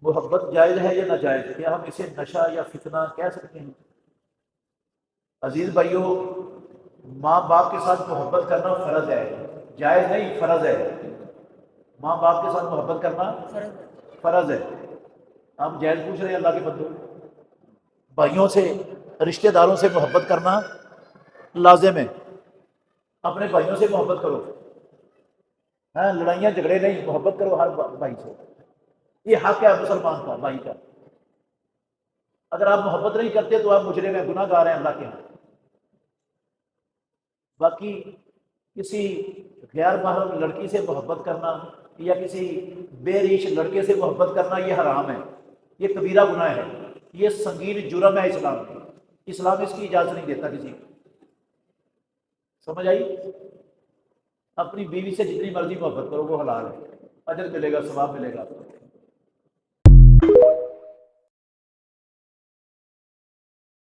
محبت جائز ہے یا ناجائز؟ کیا ہم اسے نشہ یا فتنہ کہہ سکتے ہیں؟ عزیز بھائیوں، ماں باپ کے ساتھ محبت کرنا فرض ہے، جائز نہیں، فرض ہے۔ ماں باپ کے ساتھ محبت کرنا فرض ہے۔ آپ جائز پوچھ رہے ہیں اللہ کے بندوں؟ بھائیوں سے، رشتہ داروں سے محبت کرنا لازم ہے۔ اپنے بھائیوں سے محبت کرو، ہاں، لڑائیاں جھگڑے نہیں، محبت کرو ہر بھائی سے، یہ حق ہے مسلمان کا، بھائی کا۔ اگر آپ محبت نہیں کرتے تو آپ مجرم ہیں، گناہ گار ہیں اللہ کے ہاں۔ باقی کسی غیر محرم لڑکی سے محبت کرنا یا کسی بے ریش لڑکے سے محبت کرنا یہ حرام ہے، یہ کبیرہ گناہ ہے، یہ سنگین جرم ہے اسلام میں۔ اسلام اس کی اجازت نہیں دیتا کسی کو۔ سمجھ آئی؟ اپنی بیوی سے جتنی مرضی محبت کرو، وہ حلال ہے، اجر ملے گا، ثواب ملے گا۔